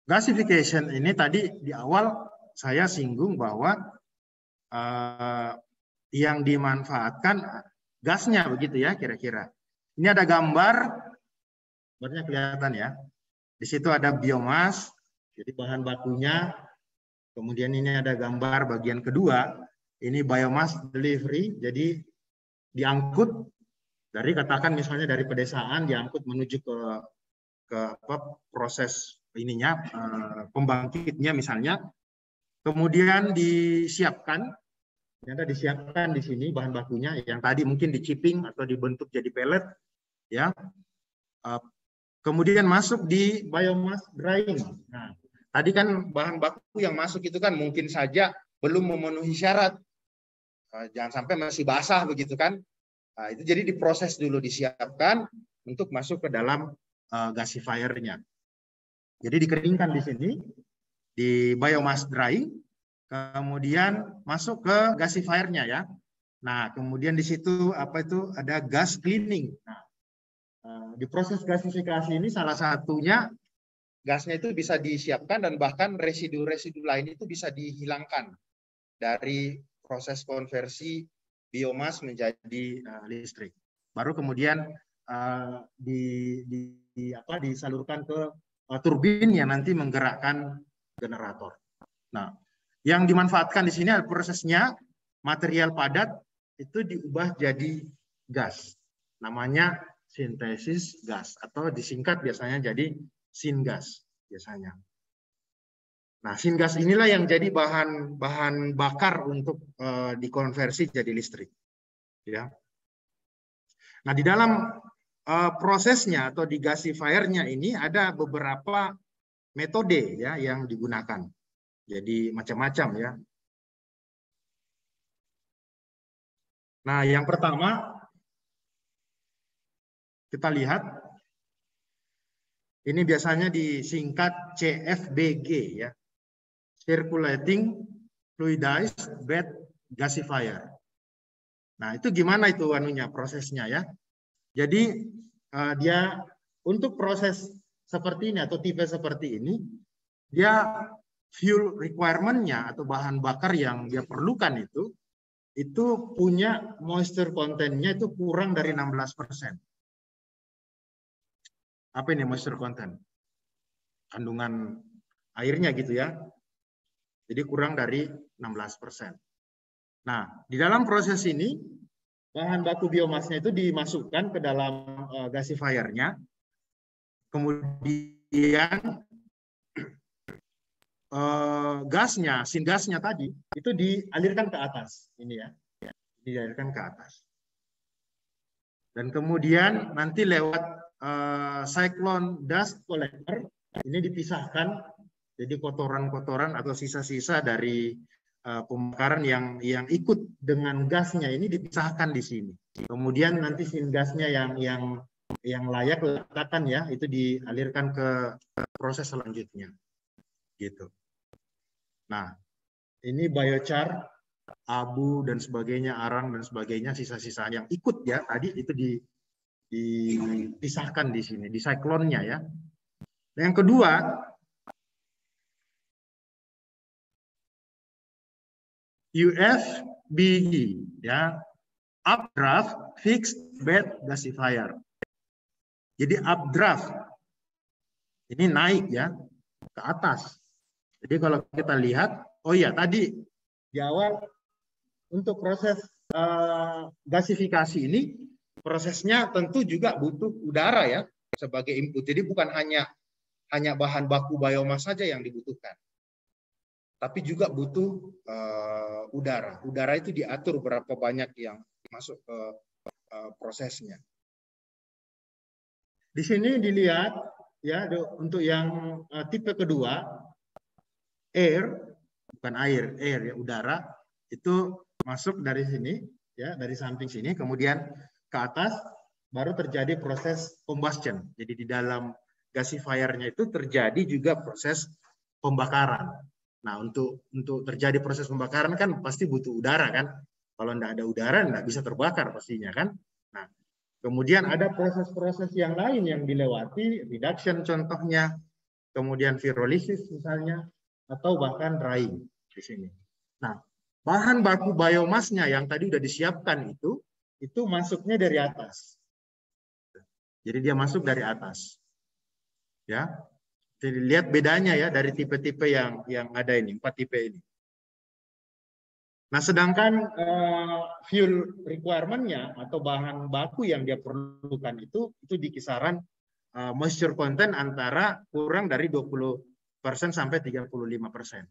Gasification ini tadi di awal saya singgung bahwa yang dimanfaatkan gasnya begitu ya kira-kira. Ini ada gambarnya kelihatan ya. Di situ ada biomas, jadi bahan bakunya. Kemudian ini ada gambar bagian kedua, ini biomass delivery, jadi diangkut dari katakan misalnya dari pedesaan diangkut menuju ke proses ininya pembangkitnya misalnya, kemudian disiapkan di sini bahan bakunya yang tadi mungkin di-chipping atau dibentuk jadi pellet ya, kemudian masuk di biomass drying. Nah, tadi kan bahan baku yang masuk itu kan mungkin saja belum memenuhi syarat, jangan sampai masih basah begitu kan. Nah, itu jadi diproses dulu, disiapkan untuk masuk ke dalam gasifier-nya. Jadi dikeringkan di sini, di biomass drying, kemudian masuk ke gasifier-nya ya. Nah, kemudian di situ ada gas cleaning. Nah, di proses gasifikasi ini salah satunya gasnya itu bisa disiapkan dan bahkan residu-residu lain itu bisa dihilangkan dari proses konversi biomas menjadi listrik. Baru kemudian disalurkan ke turbin yang nanti menggerakkan generator. Nah, yang dimanfaatkan di sini adalah prosesnya material padat itu diubah jadi gas. Namanya sintesis gas atau disingkat biasanya jadi syngas biasanya. Nah, syngas inilah yang jadi bahan bakar untuk dikonversi jadi listrik. Ya. Nah, di dalam prosesnya atau di gasifier-nya ini ada beberapa metode ya yang digunakan. Jadi macam-macam ya. Nah, yang pertama kita lihat ini biasanya disingkat CFBG ya. Circulating Fluidized Bed Gasifier. Nah, itu gimana itu prosesnya ya. Jadi dia untuk proses seperti ini atau tipe seperti ini, dia fuel requirement-nya atau bahan bakar yang dia perlukan itu punya moisture content-nya itu kurang dari 16%. Apa ini moisture content? Kandungan airnya gitu ya. Jadi kurang dari 16%. Nah, di dalam proses ini, bahan baku biomasnya itu dimasukkan ke dalam gasifier-nya. Kemudian syngasnya tadi itu dialirkan ke atas. Ini ya, dialirkan ke atas. Dan kemudian nanti lewat cyclone dust collector, ini dipisahkan, jadi kotoran-kotoran atau sisa-sisa dari pembakaran yang ikut dengan gasnya ini dipisahkan di sini. Kemudian nanti syngasnya yang layak letakkan ya, itu dialirkan ke proses selanjutnya. Gitu. Nah, ini biochar, abu dan sebagainya, arang dan sebagainya, sisa-sisa yang ikut ya tadi itu dipisahkan di sini, di cyclone-nya ya. Yang kedua, UFBG ya, updraft fixed bed gasifier. Jadi updraft ini naik ya ke atas. Jadi kalau kita lihat, oh ya tadi di awal untuk proses gasifikasi ini prosesnya tentu juga butuh udara ya sebagai input. Jadi bukan hanya bahan baku biomas saja yang dibutuhkan, tapi juga butuh udara. Udara itu diatur berapa banyak yang masuk ke prosesnya. Di sini dilihat ya untuk yang tipe kedua, air, bukan air ya, udara itu masuk dari sini ya, dari samping sini kemudian ke atas baru terjadi proses combustion. Jadi di dalam gasifier-nya itu terjadi juga proses pembakaran. Nah, untuk terjadi proses pembakaran kan pasti butuh udara kan. Kalau enggak ada udara enggak bisa terbakar pastinya kan. Nah, kemudian ada proses-proses yang lain yang dilewati, reduction contohnya, kemudian virolisis misalnya, atau bahkan drying di sini. Nah, bahan baku biomasnya yang tadi udah disiapkan itu masuknya dari atas. Jadi dia masuk dari atas. Ya. Jadi lihat bedanya ya dari tipe-tipe yang ada ini, 4 tipe ini. Nah, sedangkan fuel requirement-nya atau bahan baku yang dia perlukan itu di kisaran moisture content antara kurang dari 20% sampai 35%.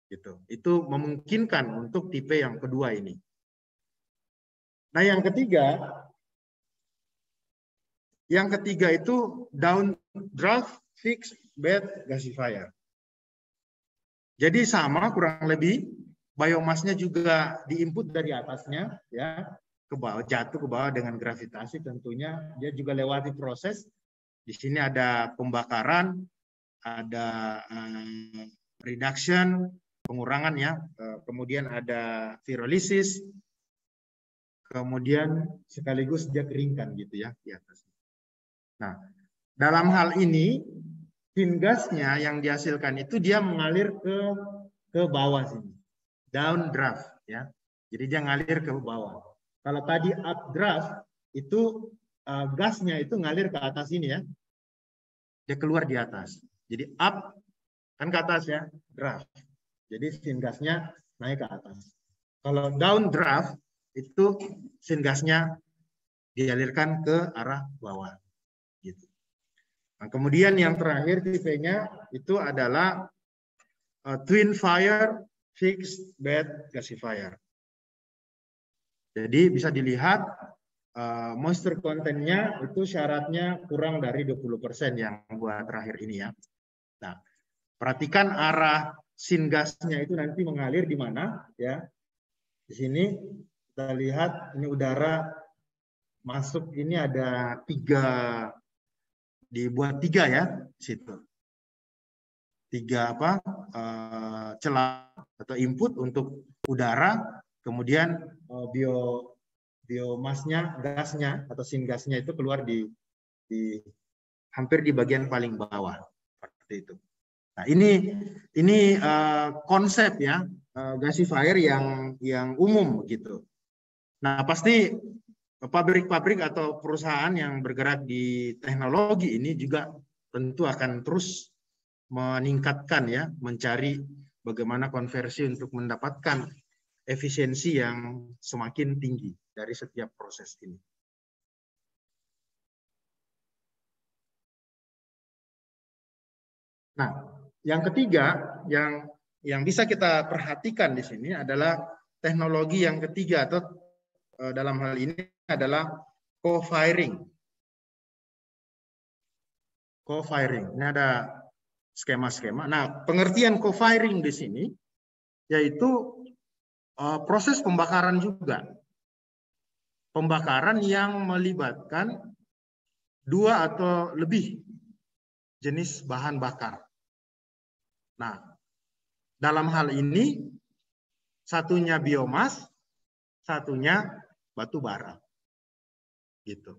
Gitu. Itu memungkinkan untuk tipe yang kedua ini. Nah, yang ketiga itu downdraft fixed bed gasifier. Jadi sama kurang lebih biomasnya juga diinput dari atasnya ya ke bawah, jatuh ke bawah dengan gravitasi tentunya. Dia juga lewati proses. Di sini ada pembakaran, ada reduction, pengurangan ya, kemudian ada virolysis, kemudian sekaligus dia keringkan gitu ya di atas. Nah, dalam hal ini syngasnya yang dihasilkan itu dia mengalir ke bawah sini. Downdraft ya. Jadi dia ngalir ke bawah. Kalau tadi updraft itu gasnya itu ngalir ke atas ini ya. Dia keluar di atas. Jadi up kan ke atas ya, draft. Jadi syngasnya naik ke atas. Kalau downdraft itu syngasnya dialirkan ke arah bawah gitu. Nah, kemudian yang terakhir tipenya itu adalah twin fire fixed bed gasifier. Jadi bisa dilihat moisture content-nya itu syaratnya kurang dari 20% yang buat terakhir ini ya. Nah, perhatikan arah syngasnya itu nanti mengalir di mana ya. Di sini kita lihat ini udara masuk, ini ada dibuat 3 ya di situ. 3 celah atau input untuk udara, kemudian biomasnya, gasnya atau syngasnya itu keluar di hampir di bagian paling bawah seperti itu. Nah, ini konsep ya gasifier yang umum gitu. Nah, pasti pabrik-pabrik atau perusahaan yang bergerak di teknologi ini juga tentu akan terus meningkatkan ya, mencari bagaimana konversi untuk mendapatkan efisiensi yang semakin tinggi dari setiap proses ini. Nah, yang ketiga yang bisa kita perhatikan di sini adalah teknologi yang ketiga atau dalam hal ini adalah co-firing. Co-firing. Ini ada skema-skema. Nah, pengertian co-firing di sini yaitu proses pembakaran juga. Pembakaran yang melibatkan 2 atau lebih jenis bahan bakar. Nah, dalam hal ini satunya biomas, satunya batu bara. Gitu.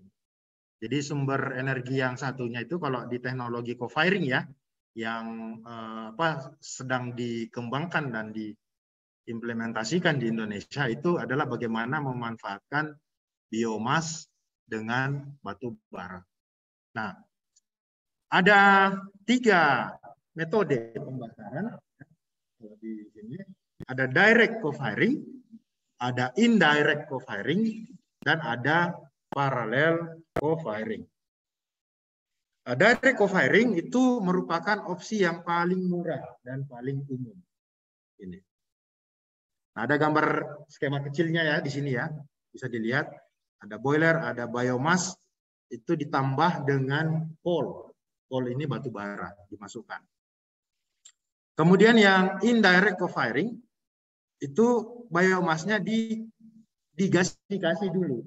Jadi sumber energi yang satunya itu kalau di teknologi co-firing ya, yang sedang dikembangkan dan diimplementasikan di Indonesia itu adalah bagaimana memanfaatkan biomas dengan batu bara. Nah, ada 3 metode pembakaran di sini. Ada direct co-firing, ada indirect co-firing, dan ada parallel co-firing. Direct co-firing itu merupakan opsi yang paling murah dan paling umum. Ini. Nah, ada gambar skema kecilnya ya di sini ya, bisa dilihat. Ada boiler, ada biomas, itu ditambah dengan coal. Coal ini batu bara dimasukkan. Kemudian yang indirect co-firing itu biomasnya digasifikasi dulu.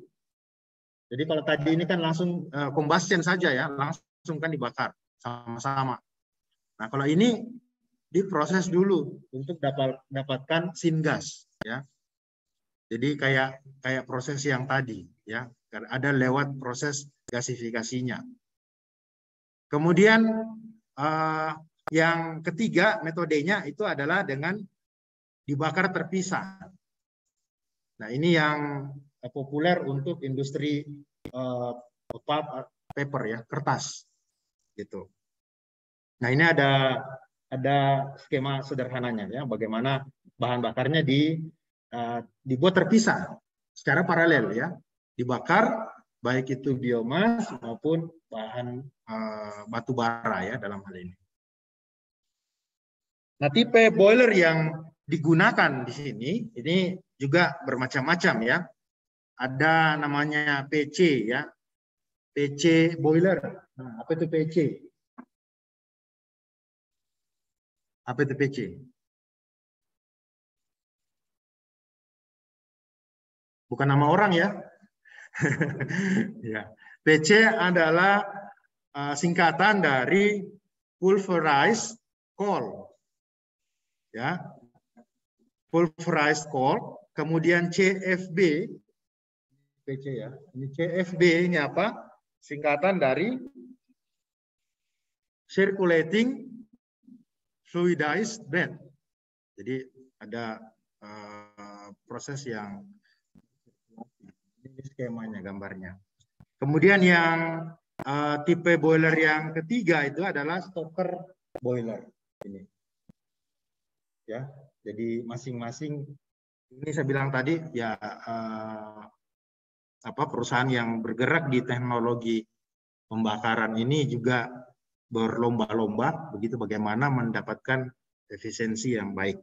Jadi kalau tadi ini kan langsung combustion saja ya, langsung kan dibakar sama-sama. Nah, kalau ini diproses dulu untuk dapatkan syngas ya. Jadi kayak proses yang tadi ya, ada lewat proses gasifikasinya. Kemudian yang ketiga metodenya itu adalah dengan dibakar terpisah. Nah, ini yang populer untuk industri paper ya, kertas gitu. Nah, ini ada skema sederhananya ya, bagaimana bahan bakarnya dibuat terpisah secara paralel ya, dibakar baik itu biomas maupun bahan batu bara ya dalam hal ini. Nah, tipe boiler yang digunakan di sini ini juga bermacam-macam ya. Ada namanya PC ya, PC boiler. Nah, apa itu PC? Apa itu PC? Bukan nama orang ya. Ya. PC adalah singkatan dari pulverized coal. Ya. Pulverized coal, kemudian CFB PC ya. Ini CFB ini apa? Singkatan dari circulating fluidized bed. Jadi ada proses yang ini skemanya, gambarnya. Kemudian yang tipe boiler yang ketiga itu adalah stoker boiler ini. Ya, jadi masing-masing ini saya bilang tadi ya perusahaan yang bergerak di teknologi pembakaran ini juga berlomba-lomba begitu bagaimana mendapatkan efisiensi yang baik.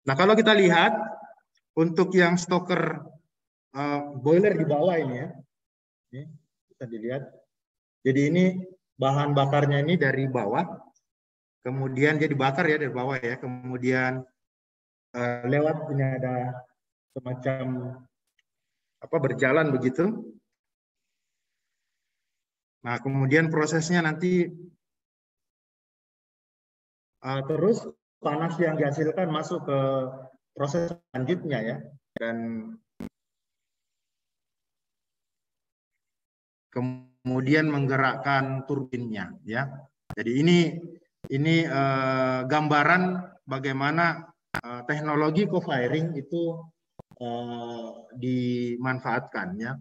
Nah, kalau kita lihat untuk yang stoker boiler di bawah ini ya, ini bisa dilihat. Jadi ini bahan bakarnya ini dari bawah, kemudian dia dibakar ya dari bawah ya, kemudian lewat ini ada semacam berjalan begitu. Nah, kemudian prosesnya nanti terus panas yang dihasilkan masuk ke proses selanjutnya ya, dan kemudian menggerakkan turbinnya ya. Jadi ini gambaran bagaimana teknologi co-firing itu dimanfaatkan ya